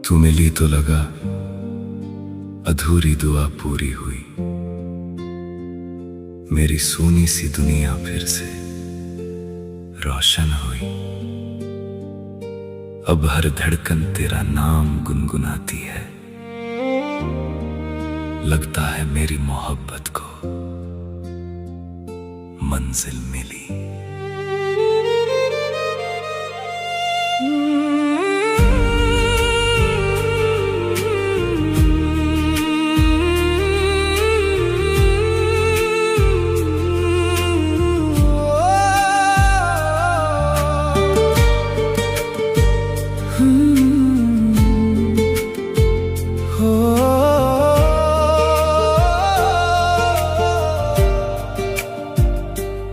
तू मिली तो लगा अधूरी दुआ पूरी हुई। मेरी सूनी सी दुनिया फिर से रोशन हुई। अब हर धड़कन तेरा नाम गुनगुनाती है। लगता है मेरी मोहब्बत को मंजिल मिली।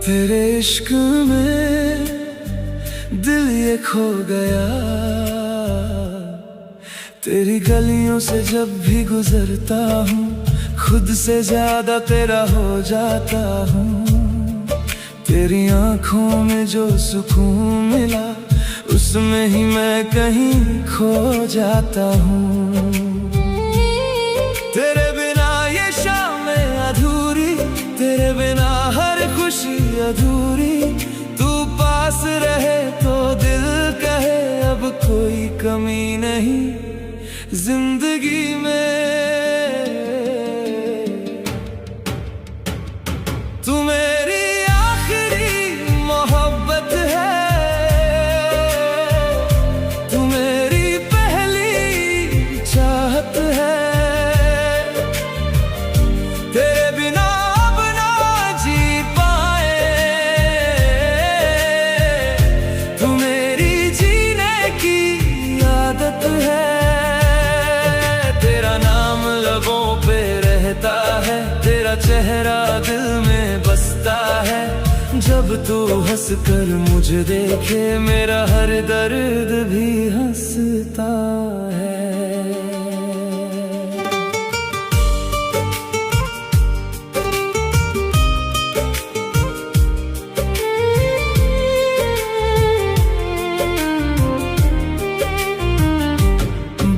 तेरे इश्क में दिल ये खो गया। तेरी गलियों से जब भी गुजरता हूँ खुद से ज्यादा तेरा हो जाता हूँ। तेरी आंखों में जो सुकून मिला उसमें ही मैं कहीं खो जाता हूँ। तेरे बिना ये शामें अधूरी, तेरे बिना हर खुशी अधूरी। तू पास रहे तो दिल कहे अब कोई कमी नहीं जिंदगी में। तू मेरी आखिरी मोहब्बत है, तू मेरी पहली चाहत है। तेरे बिना अब ना जी पाए, तू मेरी जीने की आदत है। तेरा नाम लबों पे रहता है, तेरा चेहरा दिल में बसता है। जब तू हंस कर मुझे देखे मेरा हर दर्द भी हंसता है।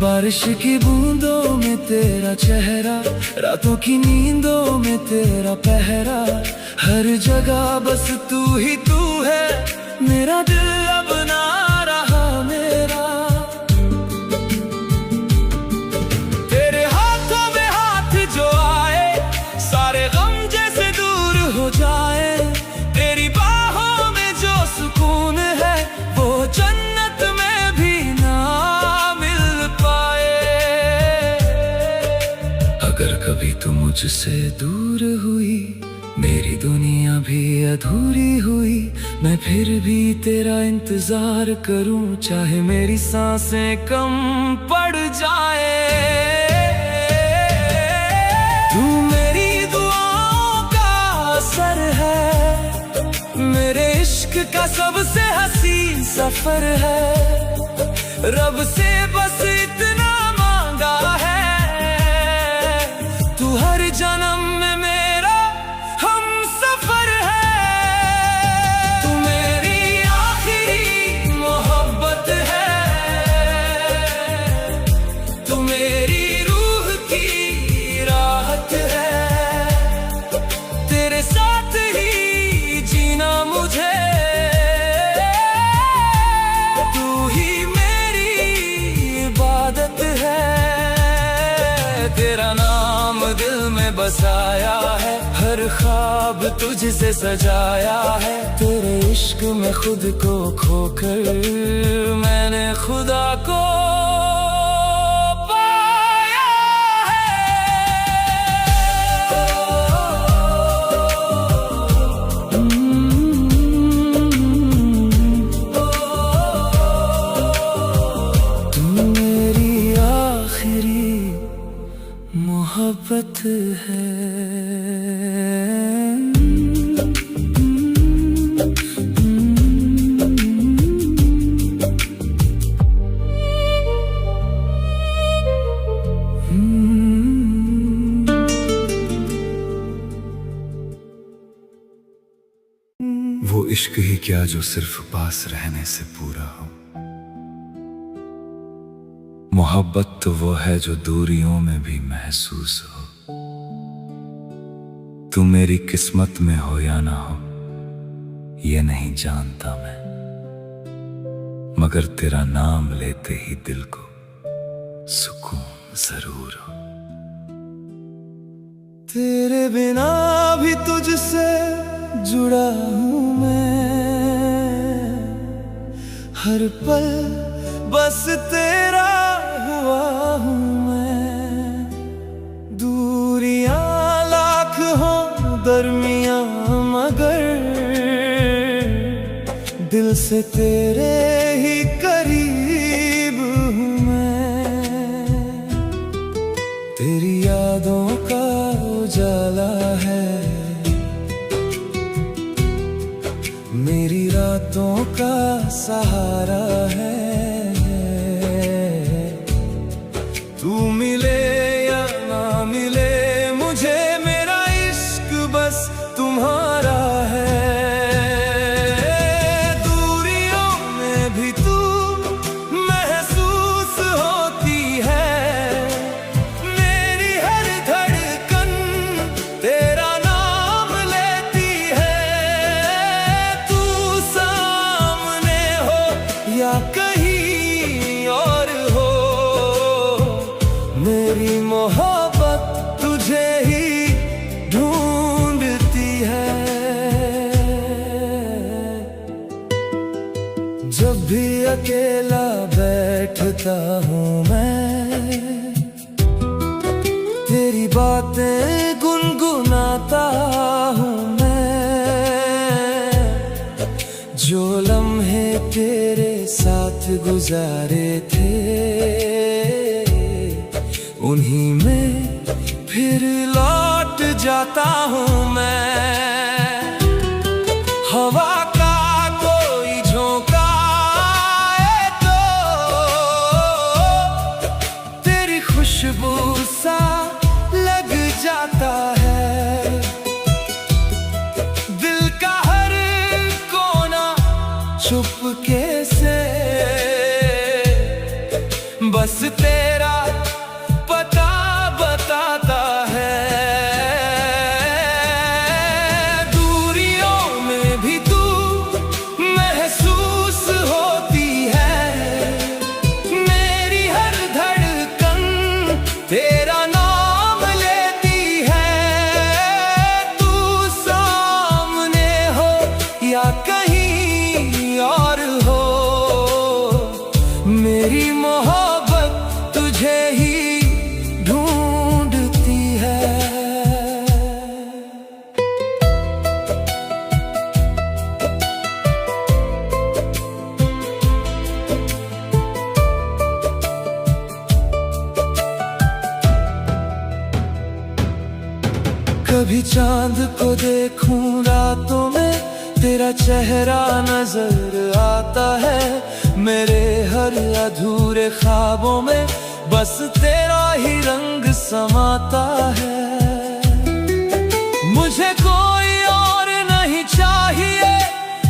बारिश की बूंदों में तेरा चेहरा, रातों की नींदों में तेरा पहरा। हर जगह बस तू ही तू है, मेरा दिल अब ना रहा मेरा। तेरे हाथों में हाथ जो आए सारे गम जैसे दूर हो जाए। तेरी बाहों में जो सुकून है वो जन्नत में भी ना मिल पाए। अगर कभी तू मुझसे दूर हुई मेरी दुनिया भी अधूरी हुई। मैं फिर भी तेरा इंतजार करूं चाहे मेरी सांसें कम पड़ जाए। तू मेरी दुआओं का असर है, मेरे इश्क का सबसे हसीन सफर है। रब से बस इतना मांगा है, तू हर जन्म में मेरा हम सफर है। तू मेरी आखिरी मोहब्बत है, तू मेरी रूह की राहत है। तेरे साथ ही जीना मुझे, तू ही मेरी इबादत है। तेरा नाम दिल में बसाया है, हर ख्वाब तुझसे सजाया है। तेरे इश्क में खुद को खोकर मैंने खुदा को पाया है। तू मेरी आखिरी मोहब्बत है। वो इश्क ही क्या जो सिर्फ पास रहने से पूरा हो। मोहब्बत तो वो है जो दूरियों में भी महसूस हो। तू मेरी किस्मत में हो या ना हो ये नहीं जानता मैं, मगर तेरा नाम लेते ही दिल को सुकून जरूर हो। तेरे बिना भी तुझसे जुड़ा हूँ मैं, हर पल बस तेरा हुआ हूँ मैं। दूरियां लाख हों दरमियां मगर दिल से तेरे ही करीब हूँ मैं। तेरी यादों का उजाला है मेरी रातों का सहारा है। तू मिले या ना मिले मुझे मेरा इश्क बस तुम्हारा है। दूरियों में भी तू महसूस होती है, मेरी हर धड़कन तेरा नाम लेती है। तू सामने हो या कहीं और हो मेरी मोहब्बत तुझे ही ढूंढती है। जब भी अकेला बैठता हूँ मैं तेरी बातें गुनगुनाता हूँ मैं। जो लम्हे तेरे साथ गुजारे थे उन्हीं में फिर लौट जाता हूँ मैं। हवा का कोई झोंका आए तो तेरी खुशबू सा लग जाता है। दिल का हर कोना चुपके से बस तेरा पता बताता है। दूरियों में भी तू महसूस होती है, मेरी हर धड़कन तेरा नाम लेती है। तू सामने हो या कहीं और हो मेरी मोहब्बत तुझे ही ढूंढती है। कभी चांद को देखूं रातों में तेरा चेहरा नजर आता है। मेरे हर अधूरे ख्वाबों में बस तेरा ही रंग समाता है। मुझे कोई और नहीं चाहिए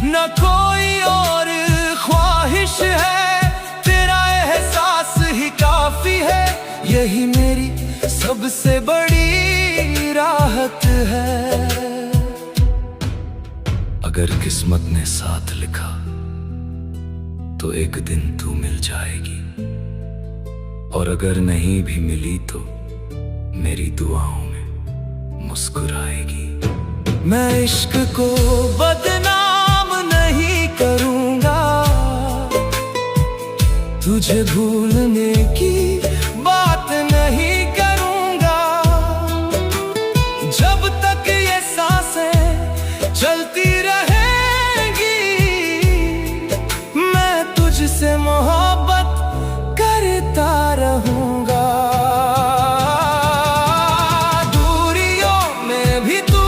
न कोई और ख्वाहिश है, तेरा एहसास ही काफी है। यही मेरी सबसे बड़ी राहत है। अगर किस्मत ने साथ लिखा तो एक दिन तू मिल जाएगी, और अगर नहीं भी मिली तो मेरी दुआओं में मुस्कुराएगी। मैं इश्क को बदनाम नहीं करूंगा, तुझे भूलने की बात नहीं करूंगा। जब तक ये सांसें चलती रहेंगी मैं तुझसे मोहब्बत करता रहूंगा। दूरियों में भी तू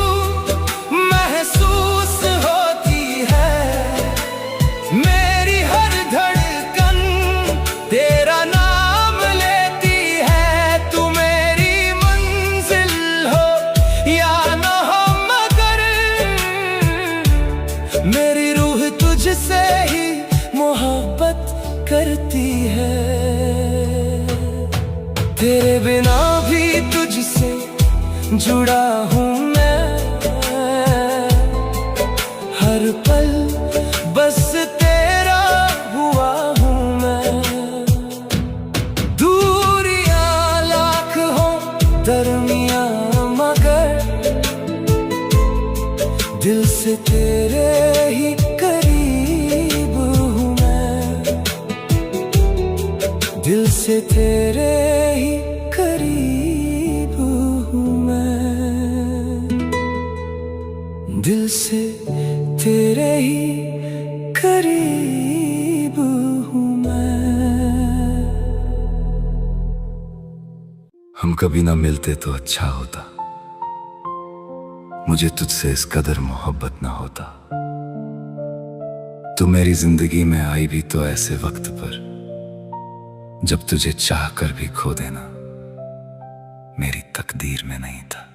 महसूस होती है, मेरी हर धड़कन तेरा नाम ले बिना भी तुझसे जुड़ा हूँ मैं, हर पल बस तेरा हुआ हूँ मैं। दूरियां लाख हों दरमियां मगर दिल से तेरे ही करीब हूँ मैं, दिल से तेरे ही करीब हूँ मैं, दिल से तेरे ही करीब हूँ मैं। हम कभी ना मिलते तो अच्छा होता, मुझे तुझसे इस कदर मोहब्बत ना होता। तू मेरी जिंदगी में आई भी तो ऐसे वक्त पर जब तुझे चाह कर भी खो देना मेरी तकदीर में नहीं था।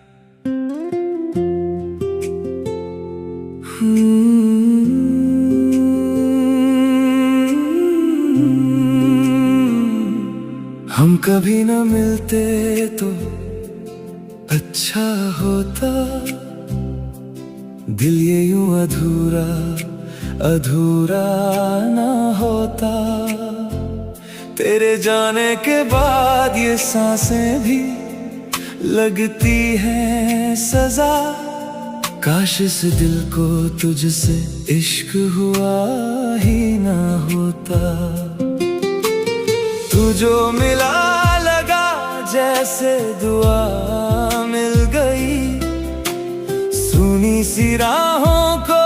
हम कभी न मिलते तो अच्छा होता, दिल ये यूं अधूरा अधूरा ना होता। तेरे जाने के बाद ये सांसें भी लगती हैं सजा। काश इस दिल को तुझसे इश्क हुआ ही ना होता। तू जो मिला लगा जैसे दुआ मिल गई, सुनी सी राहों को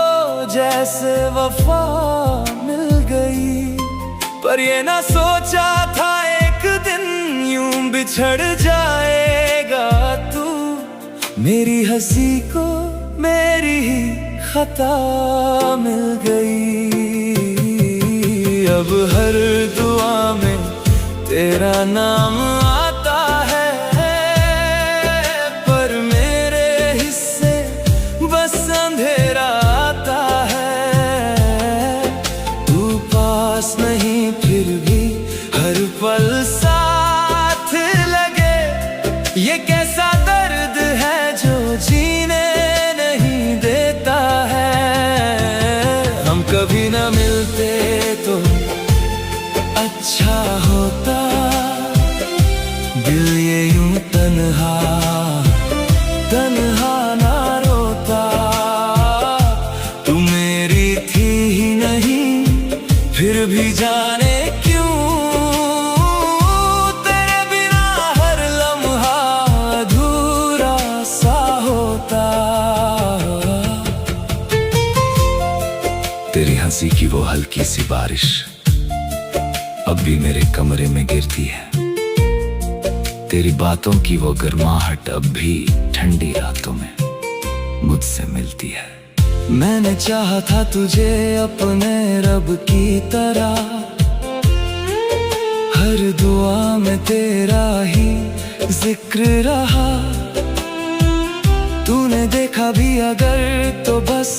जैसे वफा मिल गई। पर ये ना सोचा था एक दिन यूं बिछड़ जाएगा तू, मेरी हंसी को मेरी ही खता मिल गई। अब हर दुआ में तेरा नाम आता है, पर मेरे हिस्से बस अंधेरा आता है। तू पास नहीं फिर भी हर पल साथ लगे, ये कैसा दर्द है जो जीने नहीं देता है। हम कभी ना मिलते तो अच्छा होता, दिल ये यूं तन्हा तन्हा ना रोता। तू मेरी थी ही नहीं फिर भी जाने क्यों, तेरे बिना हर लम्हा अधूरा सा होता। तेरी हंसी की वो हल्की सी बारिश अब भी मेरे कमरे में गिरती है। तेरी बातों की वो गर्माहट अब भी ठंडी रातों में मुझसे मिलती है। मैंने चाहा था तुझे अपने रब की तरह, हर दुआ में तेरा ही जिक्र रहा। तूने देखा भी अगर तो बस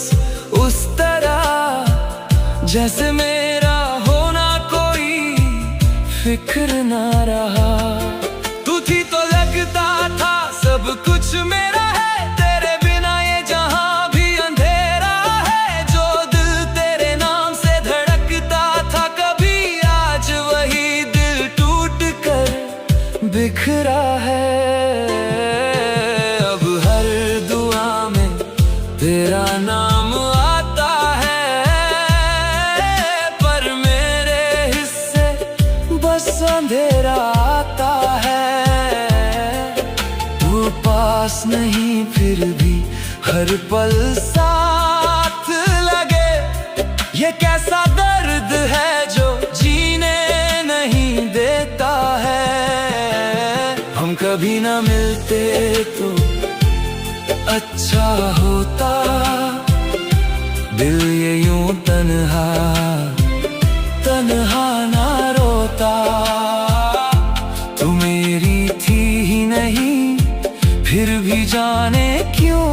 उस तरह जैसे मेरा होना कोई फिक्र ना रहा। तू थी तो लगता था सब कुछ मेरा है, तेरे बिना ये जहां भी अंधेरा है। जो दिल तेरे नाम से धड़कता था कभी, आज वही दिल टूट कर बिखरा है। अब हर दुआ में तेरा नाम आता है, पर मेरे हिस्से बस अंधेरा आता है। वो पास नहीं फिर भी हर पल साथ लगे, ये कैसा दर्द है जो जीने नहीं देता है। हम कभी ना मिलते तो अच्छा होता, दिल ये यूं तन्हा तन्हा ना रोता। तू मेरी थी ही नहीं फिर भी जाने क्यों,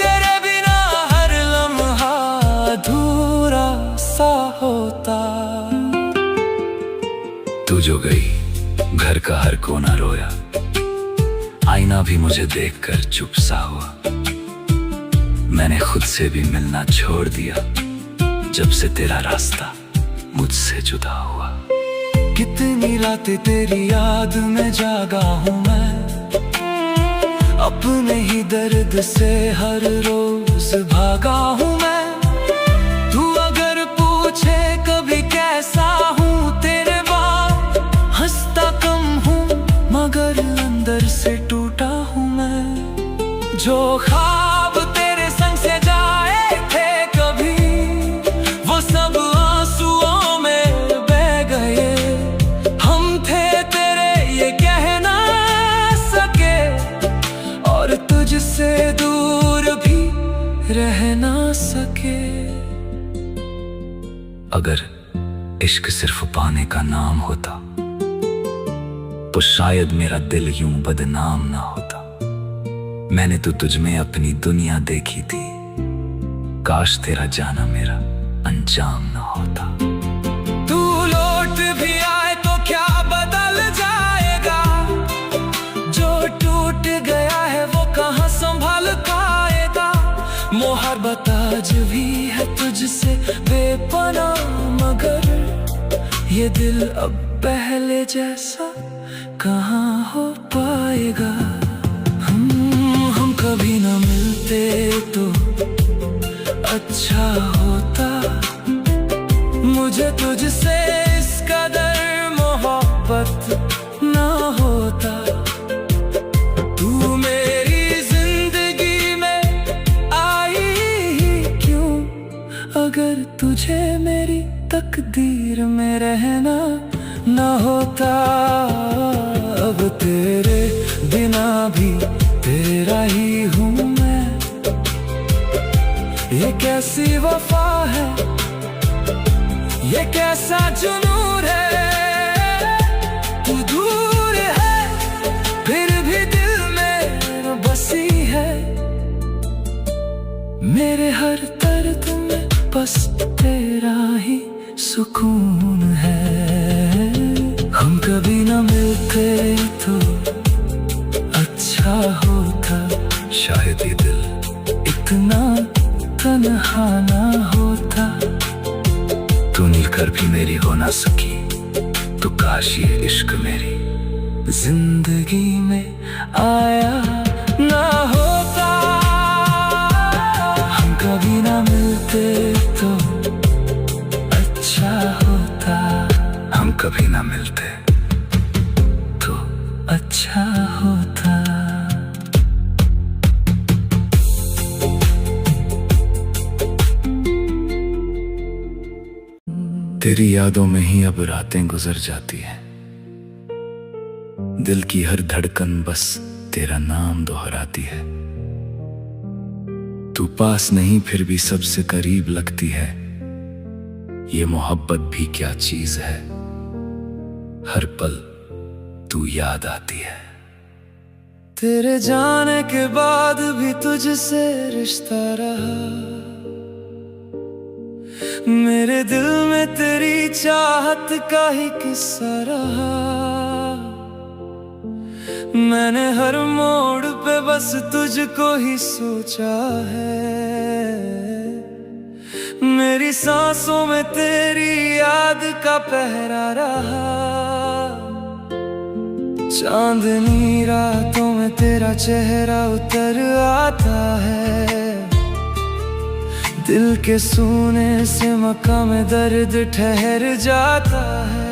तेरे बिना हर लम्हा अधूरा सा होता। तू जो गई घर का हर कोना रोया, आईना भी मुझे देखकर चुप सा हुआ। मैंने खुद से भी मिलना छोड़ दिया जब से तेरा रास्ता मुझसे जुदा हुआ। कितनी रातें तेरी याद में जागा हूँ मैं, अपने ही दर्द से हर रोज भागा हूँ मैं। तू अगर पूछे कभी कैसा हूँ तेरे बाद, हंसता कम हूँ मगर अंदर से टूटा हूँ मैं। जो ख्वाब तेरे संग से जाए थे कभी, वो सब आंसुओं में बह गए। हम थे तेरे ये कह ना सके, और तुझसे दूर भी रह ना सके। अगर इश्क सिर्फ पाने का नाम होता तो शायद मेरा दिल यूं बदनाम ना होता। मैंने तो तुझ में अपनी दुनिया देखी थी, काश तेरा जाना मेरा अंजाम ना होता। तू लौट भी आए तो क्या बदल जाएगा, जो टूट गया है वो कहाँ संभाल पाएगा। मोहब्बत आज भी है तुझसे बेपनाह, मगर ये दिल अब पहले जैसा कहाँ हो पाएगा। हम कभी ना मिलते तो अच्छा होता, मुझे तुझसे इस कदर मोहब्बत ना होता। तू मेरी जिंदगी में आई ही क्यों, अगर तुझे मेरी तकदीर में रहना ना होता। अब तेरे बिना भी तेरा ही हूँ मैं, ये कैसी वफा है, ये कैसा जुनून है। तू दूर है फिर भी दिल में बसी है, मेरे हर दर्द में बस तेरा ही सुकून है। हम कभी ना मिलते तो अच्छा होता, शायद ये दिल इतना तन्हा ना होता। तू मिलकर भी मेरी हो ना सकी, तो काश ये इश्क मेरी जिंदगी में आया ना होता। हम कभी ना मिलते तो अच्छा होता, हम कभी ना मिलते तो अच्छा होता। तेरी यादों में ही अब रातें गुजर जाती हैं, दिल की हर धड़कन बस तेरा नाम दोहराती है। तू पास नहीं फिर भी सबसे करीब लगती है, ये मोहब्बत भी क्या चीज है, हर पल तू याद आती है। तेरे जाने के बाद भी तुझसे रिश्ता रहा, मेरे दिल में तेरी चाहत का ही किस्सा रहा। मैंने हर मोड़ पे बस तुझको ही सोचा है, मेरी सांसों में तेरी याद का पहरा रहा। चांदनी रातों में तेरा चेहरा उतर आता है, दिल के सूने से मक्का में दर्द ठहर जाता है।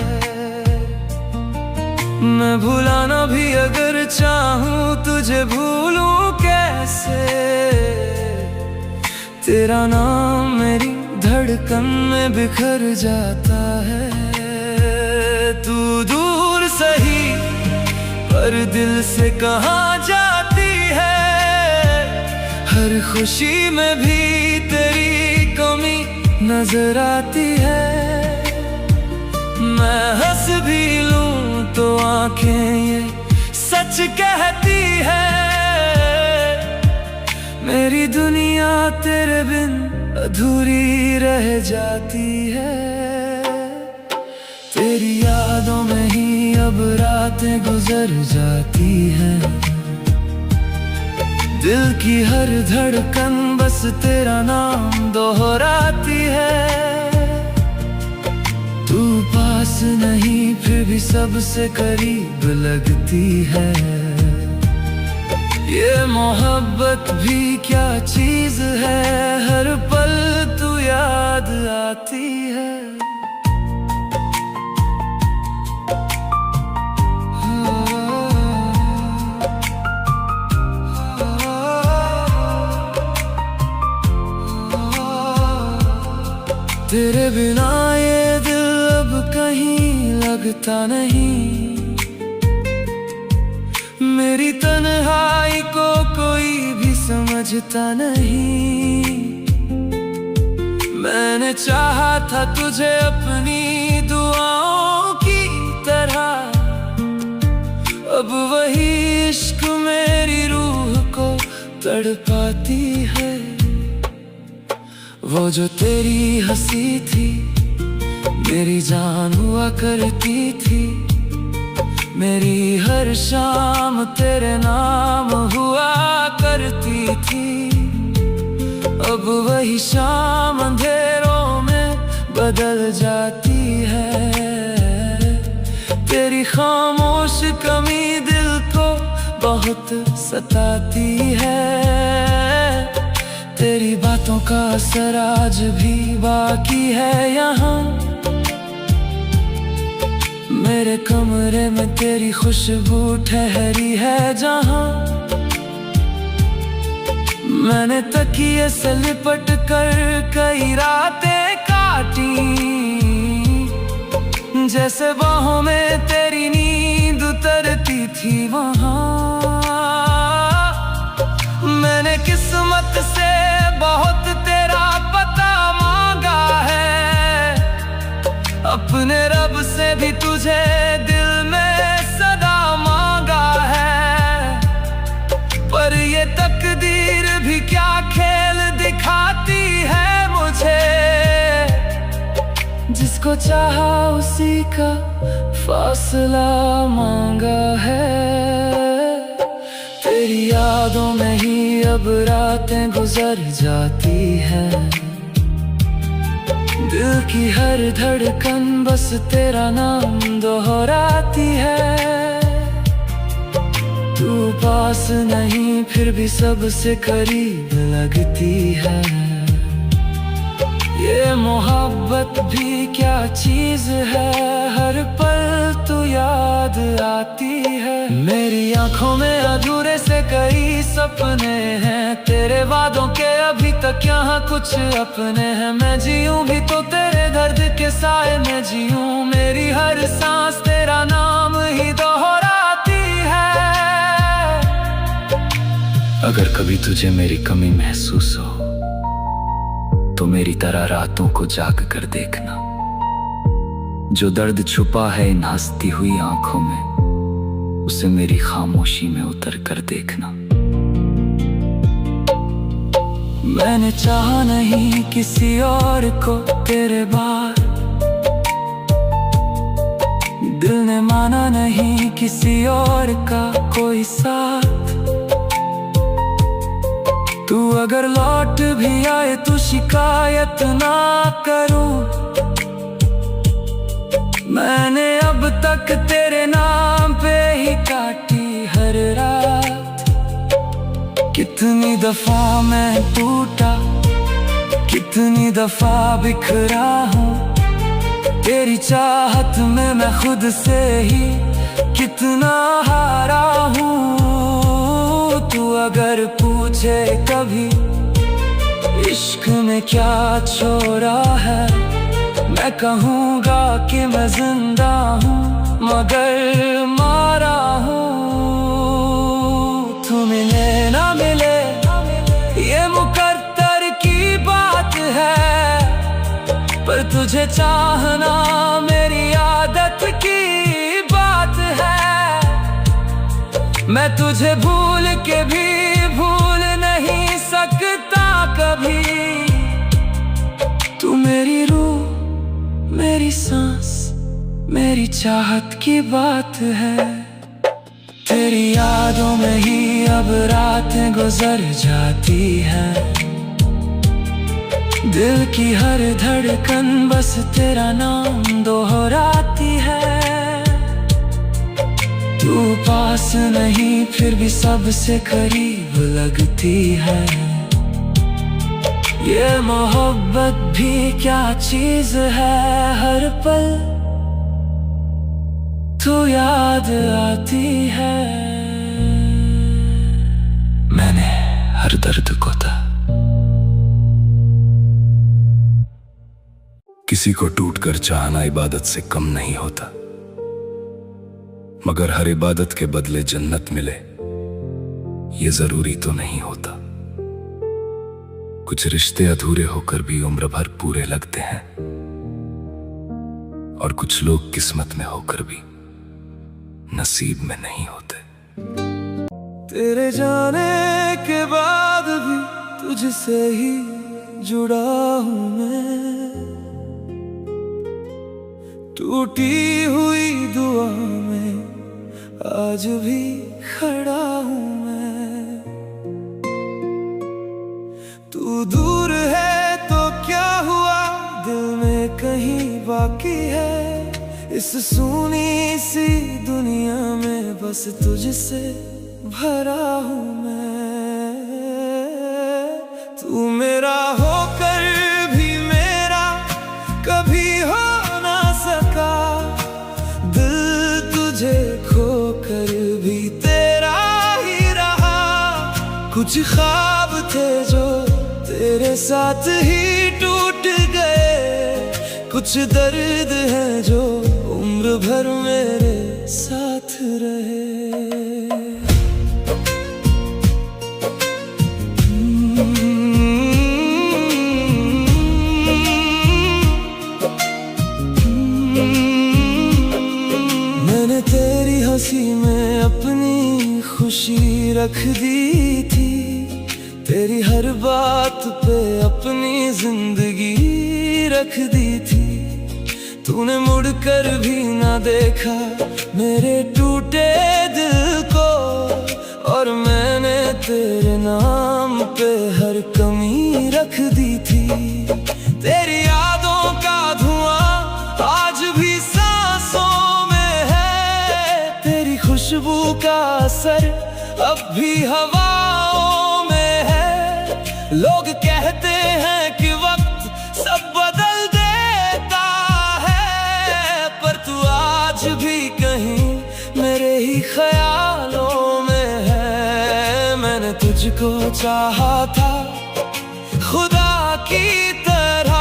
मैं भुलाना भी अगर चाहूं तुझे भूलूं कैसे, तेरा नाम मेरी धड़कन में बिखर जाता है। तू दूर सही पर दिल से कहाँ जाती है, हर खुशी में भी तेरी कमी नजर आती है। मैं हंस भी लूं तो आंखें ये सच कहती है, मेरी दुनिया तेरे बिन अधूरी रह जाती है। तेरी यादों में ही अब रातें गुजर जाती हैं, दिल की हर धड़कन बस तेरा नाम दोहराती है। तू पास नहीं फिर भी सबसे करीब लगती है। ये मोहब्बत भी क्या चीज है, हर पल तू याद आती है। तेरे बिना ये दिल अब कहीं लगता नहीं, मेरी तन्हाई को कोई भी समझता नहीं। मैंने चाहा था तुझे अपनी दुआओं की तरह, अब वही इश्क मेरी रूह को तड़पाती है। वो जो तेरी हंसी थी मेरी जान हुआ करती थी, मेरी हर शाम तेरे नाम हुआ करती थी। अब वही शाम अंधेरों में बदल जाती है। तेरी खामोश कमी दिल को बहुत सताती है। तेरी बातों का असर आज भी बाकी है यहाँ, मेरे कमरे में तेरी खुशबू ठहरी है जहाँ। मैंने तकिए से लिपट कर कई रातें काटी, जैसे बाहों में तेरी नींद उतरती थी वहाँ। मैंने किस्मत से बहुत तेरा पता मांगा है, अपने रब से भी तुझे दिल में सदा मांगा है। पर ये तकदीर भी क्या खेल दिखाती है मुझे, जिसको चाहा उसी का फासला मांगा है। तेरी यादों में ही अब रातें गुजर जाती हैं, दिल की हर धड़कन बस तेरा नाम दोहराती है। तू पास नहीं फिर भी सबसे करीब लगती है। ये मोहब्बत भी क्या चीज है, हर पल तू याद आती है। मेरी आंखों में अधूरे से कई सपने हैं, तेरे वादों के अभी तक यहाँ कुछ अपने हैं। मैं जीऊं भी तो तेरे दर्द के साए में जीऊं, मेरी हर सांस तेरा नाम ही दोहराती है। अगर कभी तुझे मेरी कमी महसूस हो तो मेरी तरह रातों को जाग कर देखना। जो दर्द छुपा है इन हंसती हुई आंखों में, उसे मेरी खामोशी में उतर कर देखना। मैंने चाहा नहीं किसी और को तेरे बाद, दिल ने माना नहीं किसी और का कोई साथ। तू अगर लौट भी आए तो शिकायत ना करूं, मैंने अब तक तेरे नाम पे ही काटी हर रात। कितनी दफा मैं टूटा, कितनी दफा बिखरा हूँ, तेरी चाहत में मैं खुद से ही कितना हारा हूँ। तू अगर पूछे कभी इश्क में क्या छोड़ा है, मैं कहूँगा कि मैं जिंदा हूँ मगर मारा हूँ। तू मिले ना मिले ये मुकद्दर की बात है, पर तुझे चाहना मेरी आदत की बात है। मैं तुझे भूल के भी भूल नहीं सकता कभी। तू मेरी रूह, मेरी सांस, मेरी चाहत की बात है। तेरी यादों में ही अब रातें गुजर जाती है। दिल की हर धड़कन बस तेरा नाम दोहराती है। तू पास नहीं फिर भी सबसे करीब लगती है। ये मोहब्बत भी क्या चीज है, हर पल तू याद आती है। मैंने हर दर्द को था। किसी को टूटकर चाहना इबादत से कम नहीं होता, मगर हर इबादत के बदले जन्नत मिले ये जरूरी तो नहीं होता। कुछ रिश्ते अधूरे होकर भी उम्र भर पूरे लगते हैं, और कुछ लोग किस्मत में होकर भी नसीब में नहीं होते। तेरे जाने के बाद भी तुझसे ही जुड़ा हूँ मैं। टूटी हुई दुआ में आज भी खड़ा हूँ मैं। तू दूर है तो क्या हुआ, दिल में कहीं बाकी है। इस सूनी सी दुनिया में बस तुझसे भरा हूँ मैं। तू मेरा होकर भी मेरा कभी हो ना सका। दिल तुझे खोकर भी तेरा ही रहा। कुछ ख्वाब थे जो तेरे साथ ही टूट गए। कुछ दर्द है जो उम्र भर मेरे साथ रहे। मैंने तेरी हंसी में अपनी खुशी रख दी थी। तेरी हर बात पे अपनी जिंदगी रख दी थी। तूने मुड़कर भी ना देखा मेरे टूटे दिल को, और मैंने तेरे नाम पे हर कमी रख दी थी। तेरी यादों का धुआं आज भी सांसों में है। तेरी खुशबू का असर अब भी हवाओं में है। लोग कहते हैं कि वक्त सब बदल देता है, पर तू आज भी कहीं मेरे ही ख्यालों में है। मैंने तुझको चाहा था खुदा की तरह।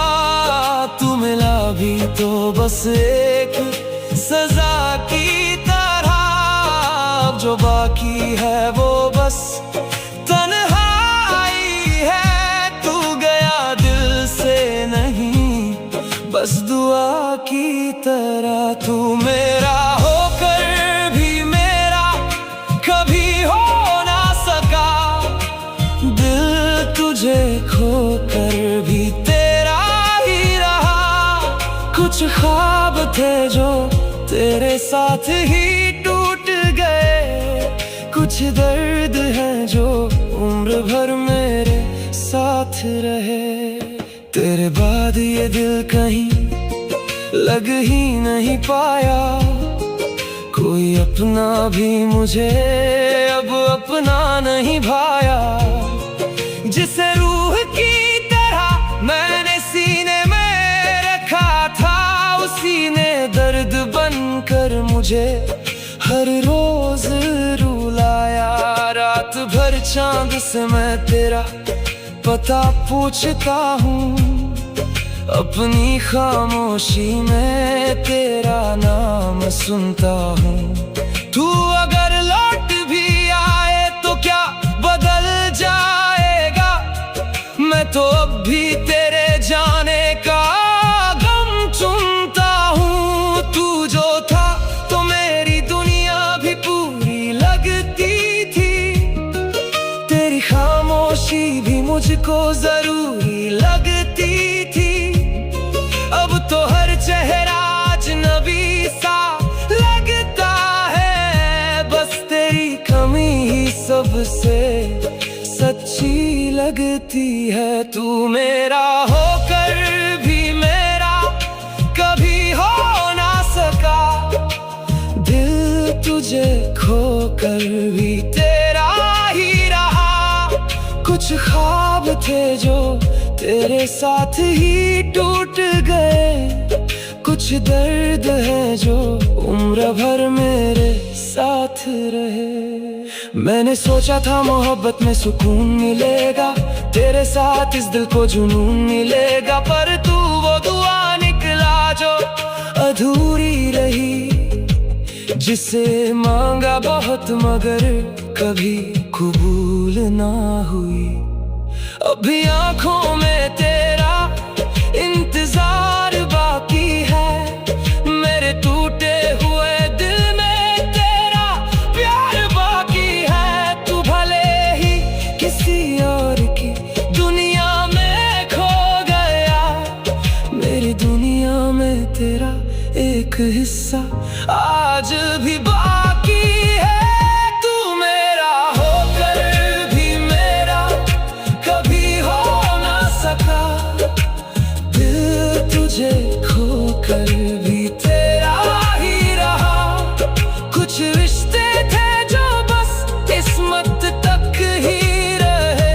तू मिला भी तो बस एक सजा की तरह। अब जो बाकी है वो बस तन्हाई है। तू गया दिल से नहीं, बस दुआ की तरह। तू मेरा होकर भी मेरा कभी हो ना सका। दिल तुझे खोकर भी तेरा ही रहा। कुछ ख्वाब थे जो तेरे साथ ही टूट गए। कुछ दर्द है जो उम्र भर मेरे साथ रहे। तेरे बाद ये दिल कहीं लग ही नहीं पाया। कोई अपना भी मुझे अब अपना नहीं भाया। जिसे रूह की तरह मैंने सीने में रखा था, उसी ने दर्द बनकर मुझे हर रोज रुलाया। रात भर चांद से मैं तेरा पता पूछता हूँ। अपनी खामोशी में तेरा नाम सुनता हूँ। तू अगर लौट भी आए तो क्या बदल जाएगा। मैं तो अब भी तेरे जाने का गम चुनता हूँ। तू जो था तो मेरी दुनिया भी पूरी लगती थी। तेरी खामोशी भी मुझको जरूरी लगती थी। अब तो हर चेहरा अजनबी सा लगती है। तू मेरा होकर भी मेरा कभी हो ना सका, दिल तुझे खोकर भी तेरा ही रहा। कुछ ख्वाब थे जो तेरे साथ ही टूट गए, कुछ दर्द है जो उम्र भर मेरे साथ रहे। मैंने सोचा था मोहब्बत में सुकून मिलेगा, तेरे साथ इस दिल को जुनून मिलेगा, पर तू वो दुआ निकला जो अधूरी रही, जिसे मांगा बहुत मगर कभी कबूल ना हुई। अभी आंखों में तेरा इंतजार बाकी है, मेरे टूटे हुए दिल में तेरा प्यार बाकी है। तू भले ही किसी और की दुनिया में खो गया, मेरी दुनिया में तेरा एक हिस्सा आज भी बाकी है। तू मेरा होकर भी मेरा कभी हो ना सका, दिल तुझे खोकर भी तेरा ही रहा। कुछ रिश्ते थे जो बस किस्मत तक ही रहे,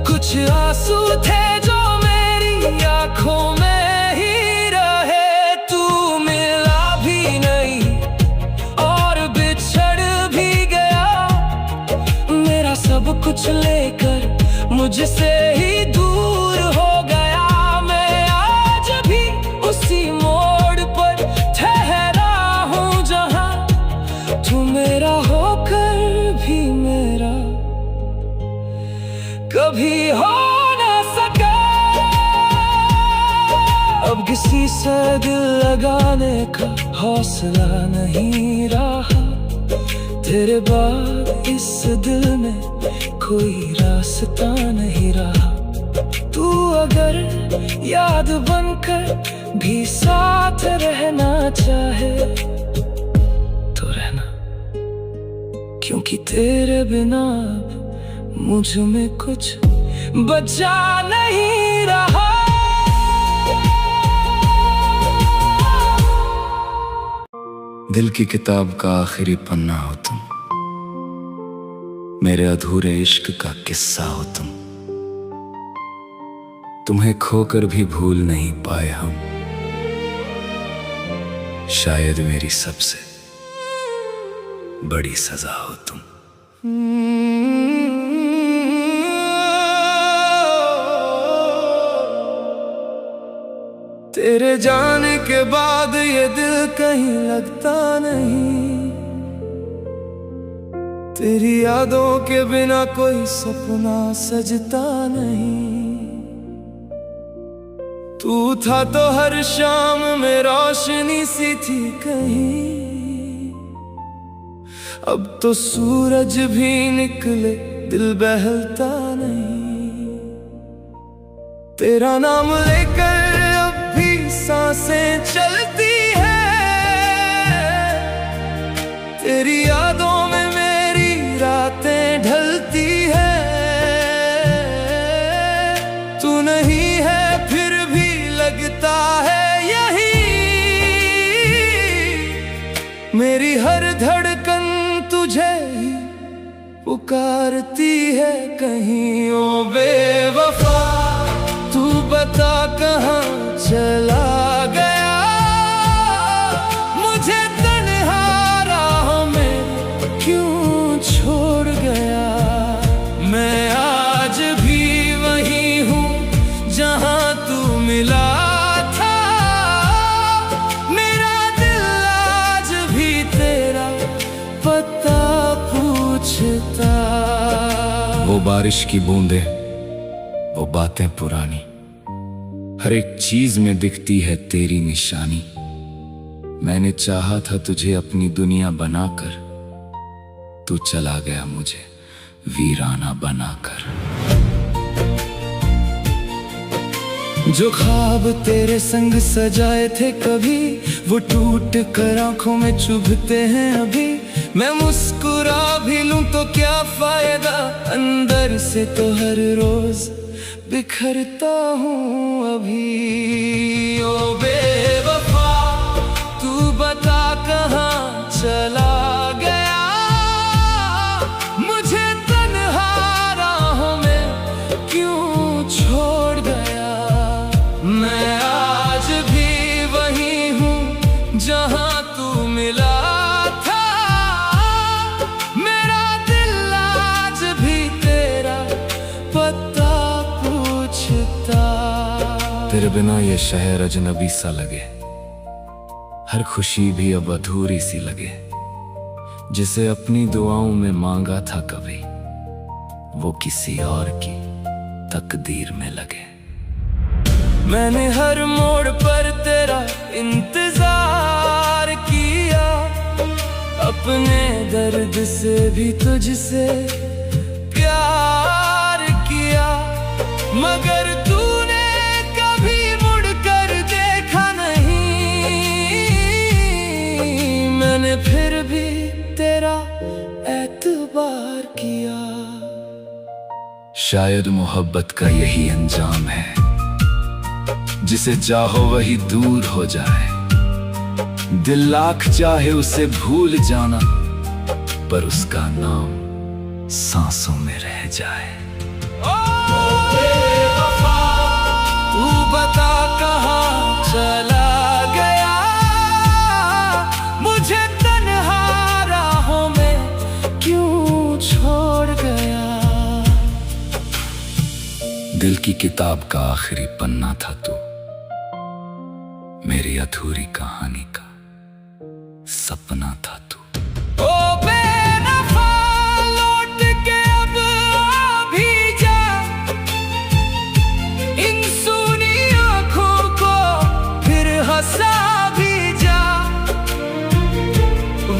कुछ आंसू थे जो मेरी आंखों में ही रहे। तू मिला भी नहीं और बिछड़ भी गया, मेरा सब कुछ लेकर मुझसे ही दूर हो गया। मैं आज भी उसी मोड़ पर ठहरा हूँ जहाँ तू मेरा होकर भी मेरा कभी हो ना सका। अब किसी से दिल लगाने का हौसला नहीं रहा, तेरे बाद इस दिल में कोई रास्ता नहीं रहा। तू अगर याद बनकर भी साथ रहना चाहे तो रहना, क्योंकि तेरे बिना मुझ में कुछ बचा नहीं रहा। दिल की किताब का आखिरी पन्ना हो तुम, मेरे अधूरे इश्क का किस्सा हो तुम। तुम्हें खोकर भी भूल नहीं पाए हम, शायद मेरी सबसे बड़ी सजा हो तुम। तेरे जाने के बाद ये दिल कहीं लगता नहीं, तेरी यादों के बिना कोई सपना सजता नहीं। तू था तो हर शाम में रोशनी सी थी कहीं, अब तो सूरज भी निकले दिल बहलता नहीं। तेरा नाम लेकर अब भी सांसें चलती है, तेरी यादों में मेरी रातें ढलती है। तू नहीं है फिर भी लगता है यही, मेरी हर धड़कन तुझे ही पुकारती है कहीं। ओ बेवफा तू बता कहाँ चला गया, मुझे तन्हा राहों में क्यों छोड़ गया। मैं आज भी वही हूँ जहाँ तू मिला था, मेरा दिल आज भी तेरा पता पूछता। वो बारिश की बूंदें, वो बातें पुरानी, हर एक चीज में दिखती है तेरी निशानी। मैंने चाहा था तुझे अपनी दुनिया बनाकर, तू चला गया मुझे वीराना बनाकर। जो ख्वाब तेरे संग सजाए थे कभी, वो टूट कर आंखों में चुभते हैं अभी। मैं मुस्कुरा भी लूं तो क्या फायदा, अंदर से तो हर रोज बिखरता हूँ अभी। ओ बेवफा तू बता कहाँ चला गया, मुझे तन्हा राहों में क्यों छोड़ गया। मैं आज भी वही हूँ जहाँ तू मिला था, मेरा दिल आज भी तेरा पता पूछता। तेरे बिना ये शहर अजनबी सा लगे, हर खुशी भी अब अधूरी सी लगे। जिसे अपनी दुआओं में मांगा था कभी, वो किसी और की तकदीर में लगे। मैंने हर मोड़ पर तेरा इंतजार किया, अपने दर्द से भी तुझसे प्यार किया, मगर तूने कभी मुड़कर देखा नहीं। मैंने फिर भी तेरा एतबार किया। शायद मोहब्बत का यही अंजाम है, जिसे चाहो वही दूर हो जाए। दिल लाख चाहे उसे भूल जाना, पर उसका नाम सांसों में रह जाए। तू बता कहाँ चला गया, मुझे तन्हा राहों में क्यों छोड़ गया। दिल की किताब का आखिरी पन्ना था तू, मेरी अधूरी कहानी का सपना था तू। ओ बेवफा लौट के अब आ भी जा, इन सूनी आँखों को फिर हंसा भी जा,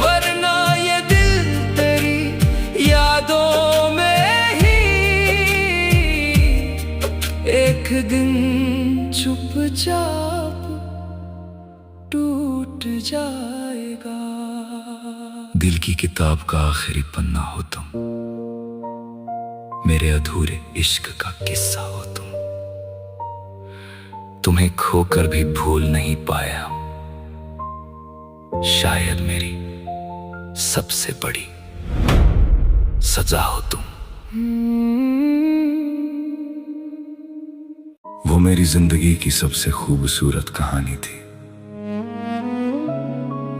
वरना ये दिल तेरी यादों में ही एक दिन चुपचाप टूट जाएगा। दिल की किताब का आखिरी पन्ना हो तुम, मेरे अधूरे इश्क का किस्सा हो तुम। तुम्हें खोकर भी भूल नहीं पाया, शायद मेरी सबसे बड़ी सजा हो तुम। वो मेरी जिंदगी की सबसे खूबसूरत कहानी थी,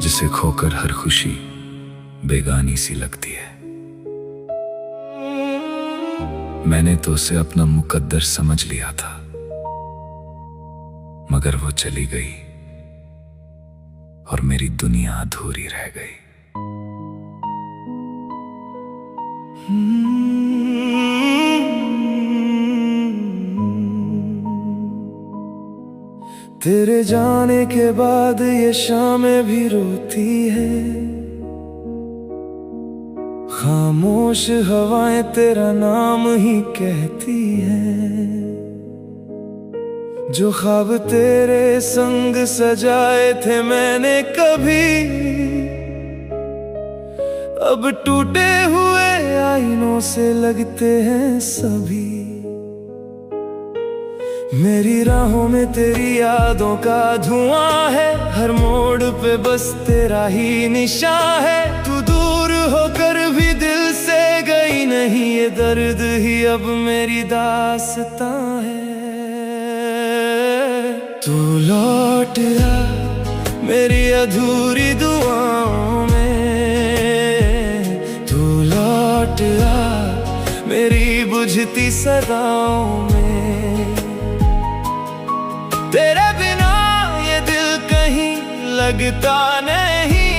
जिसे खोकर हर खुशी बेगानी सी लगती है। मैंने तो उसे अपना मुकद्दर समझ लिया था, मगर वो चली गई और मेरी दुनिया अधूरी रह गई। तेरे जाने के बाद ये शामें भी रोती है, खामोश हवाएं तेरा नाम ही कहती हैं। जो ख्वाब तेरे संग सजाए थे मैंने कभी, अब टूटे हुए आईनों से लगते हैं सभी। मेरी राहों में तेरी यादों का धुआं है, हर मोड़ पे बस तेरा ही निशान है। तू दूर होकर भी दिल से गई नहीं, ये दर्द ही अब मेरी दास्तां है। तू लौट आ मेरी अधूरी दुआओं में, तू लौट आ मेरी बुझती सदाओं में। तेरे बिना ये दिल कहीं लगता नहीं,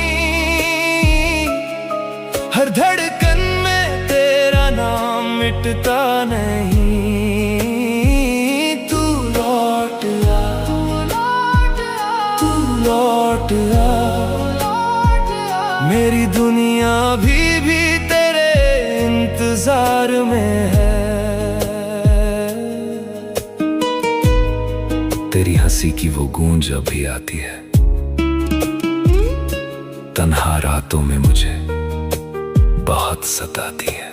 हर धड़कन में तेरा नाम मिटता नहीं। तू लौट आ, तू लौट आ, मेरी दुनिया भी तेरे इंतजार में है। तेरी हंसी की वो गूंज अभी आती है, तन्हा रातों में मुझे बहुत सताती है।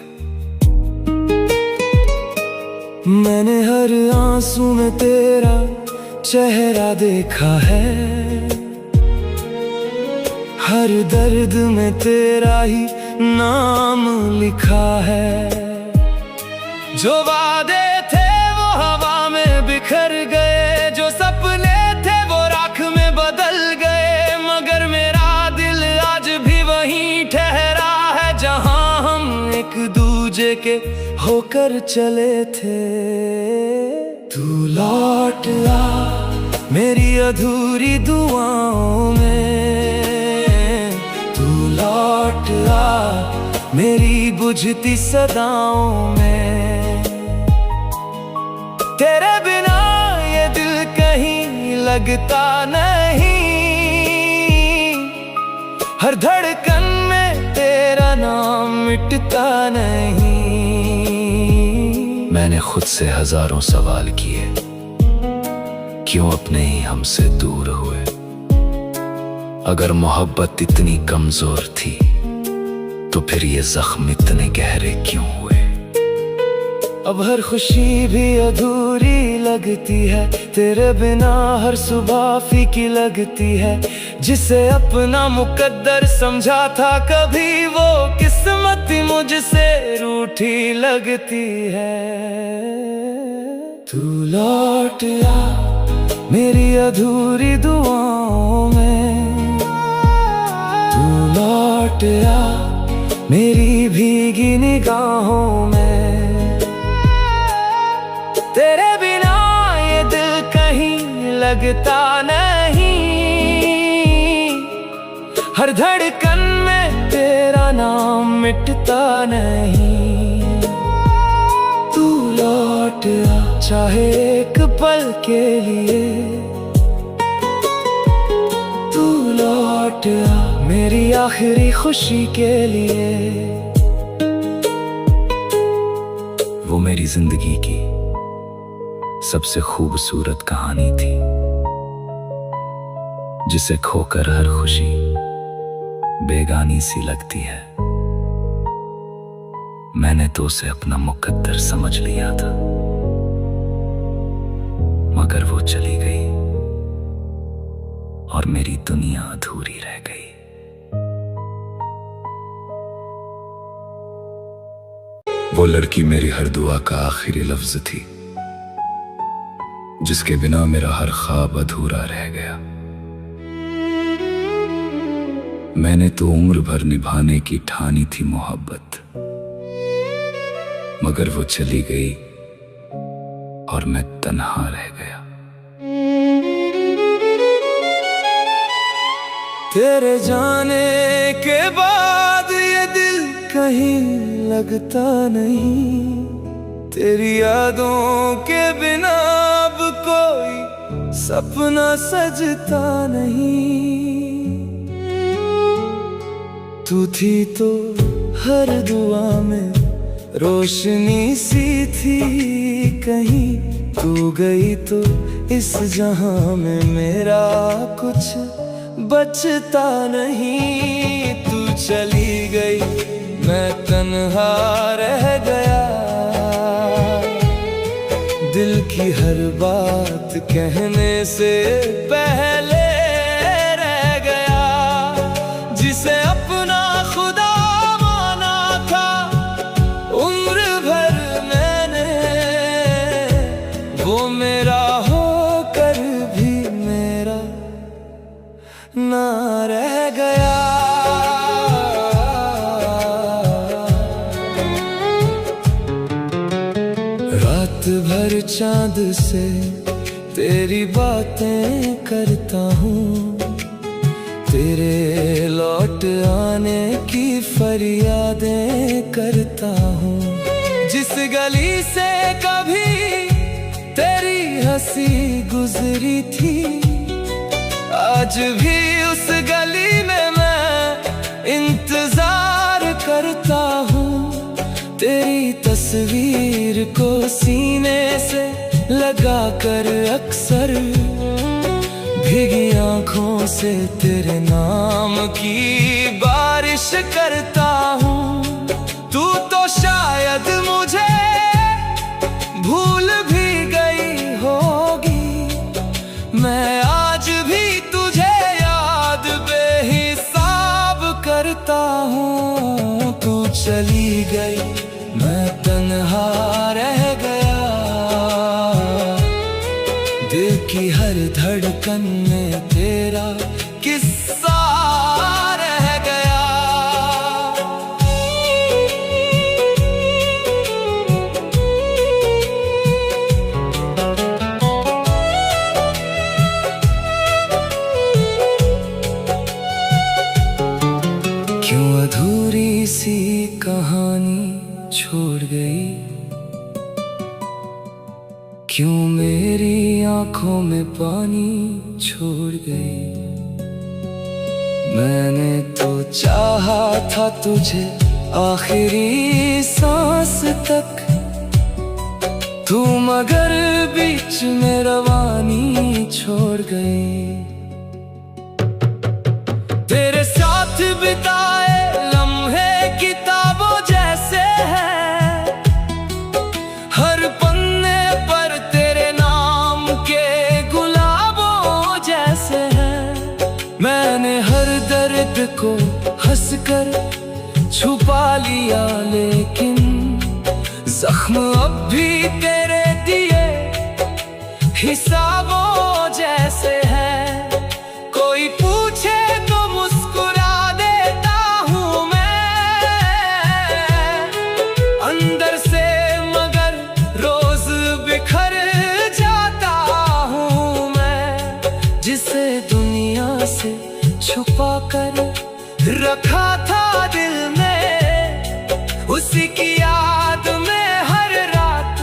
मैंने हर आंसू में तेरा चेहरा देखा है, हर दर्द में तेरा ही नाम लिखा है। जो वादे थे वो हवा में बिखर गए, जो सपने थे वो राख में बदल गए, मगर मेरा दिल आज भी वहीं ठहरा है जहां हम एक दूजे के होकर चले थे। तू लौट आ मेरी अधूरी दुआओं में, तू लौट आ मेरी बुझती सदाओं में। तेरे बिना ये दिल कहीं लगता नहीं, हर धड़कन में तेरा नाम मिटता नहीं। मैंने खुद से हजारों सवाल किए, क्यों अपने ही हमसे दूर हुए। अगर मोहब्बत इतनी कमजोर थी तो फिर ये जख्म इतने गहरे क्यों हुए। अब हर खुशी भी अधूरी लगती है, तेरे बिना हर सुबह फीकी लगती है। जिसे अपना मुकद्दर समझा था कभी, वो किस्मत मुझसे रूठी लगती है। तू लौट आ मेरी अधूरी दुआओं में, तू लौट आ मेरी भीगी निगाहों में। तेरे बिना ये दिल कहीं लगता नहीं, हर धड़कन में तेरा नाम मिटता नहीं। तू लौट आ चाहे एक पल के लिए, तू लौट आ मेरी आखिरी खुशी के लिए। वो मेरी जिंदगी की सबसे खूबसूरत कहानी थी, जिसे खोकर हर खुशी बेगानी सी लगती है। मैंने तो उसे अपना मुकद्दर समझ लिया था, मगर वो चली गई और मेरी दुनिया अधूरी रह गई। वो लड़की मेरी हर दुआ का आखिरी लफ्ज थी, जिसके बिना मेरा हर ख्वाब अधूरा रह गया। मैंने तो उम्र भर निभाने की ठानी थी मोहब्बत, मगर वो चली गई और मैं तन्हा रह गया। तेरे जाने के बाद ये दिल कहीं लगता नहीं, तेरी यादों के बिना अब कोई सपना सजता नहीं। तू थी तो हर दुआ में रोशनी सी थी, कहीं तू गई तो इस जहां में मेरा कुछ बचता नहीं। तू चली गई मैं तन्हा रह गया, दिल की हर बात कहने से पहले रह गया। जिसे अपना खुदा माना था उम्र भर मैंने, वो मेरा होकर भी मेरा ना रह गया। रात भर चांद से तेरी बातें करता हूँ, तेरे लौट आने की फरियादें करता हूँ। जिस गली से कभी तेरी हंसी गुजरी थी, आज भी उस गली में मैं इंतजार करता हूँ। तेरी तस्वीर को सीने से लगा कर अक्सर भीगी आंखों से तेरे नाम की बारिश करता हूँ। तू तो शायद मुझे भूल भी गई होगी, मैं आज भी तुझे याद बेहिसाब करता हूँ। तू चली गई, मैं तन्हा रह गया, दिल की हर धड़कन में तेरा किस्सा रह गया। क्यों अधूरी सी कहानी छोड़ गई, क्यों मेरी आंखों में पानी छोड़ गई। मैंने तो चाहा था तुझे आखिरी सांस तक, तू मगर बीच में रवानी छोड़ गई। तेरे साथ बिताए लम्हे किताबों जैसे हैं, हर पन्ने पर तेरे नाम के गुलाबों जैसे हैं। मैंने हर दर्द को हंसकर छुपा लिया, लेकिन जख्म अब भी तेरे दिए हिसाबों जैसे हैं। कोई पूछे तो मुस्कुरा देता हूँ मैं, अंदर से मगर रोज बिखर जाता हूँ मैं। जिसे दुनिया से छुपा कर रखा था दिल में, उसी की याद में हर रात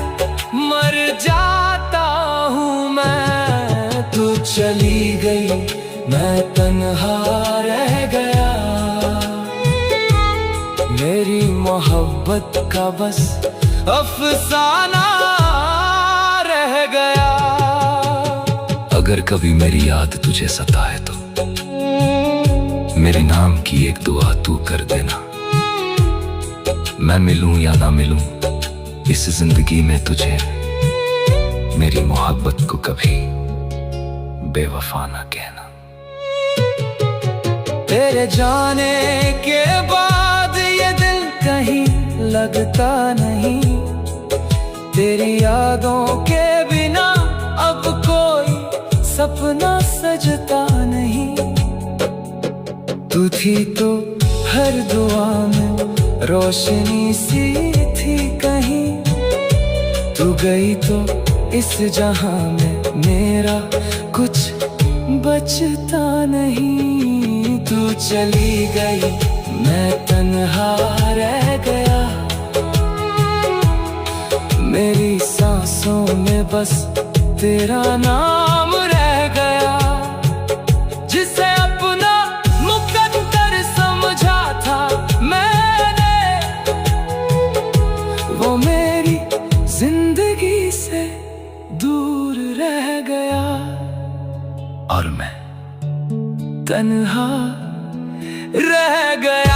मर जाता हूँ मैं। तू चली गई, मैं तन्हा रह गया, मेरी मोहब्बत का बस अफसाना रह गया। अगर कभी मेरी याद तुझे सताए तो मेरे नाम की एक दुआ तू कर देना। मैं मिलूं या ना मिलूं इस जिंदगी में तुझे, मेरी मोहब्बत को कभी बेवफा ना कहना। तेरे जाने के बाद ये दिल कहीं लगता नहीं, तेरी यादों के बिना अब कोई सपना सजता नहीं। तू थी तो हर दुआ में रोशनी सी थी कहीं, तू गई तो इस जहां में मेरा कुछ बचता नहीं। तू चली गई, मैं तन्हा रह गया, मेरी सांसों में बस तेरा नाम रह गया। जिसे अपना मुकद्दर समझा था मैंने, वो मेरी जिंदगी से दूर रह गया, और मैं तन्हा रह गया।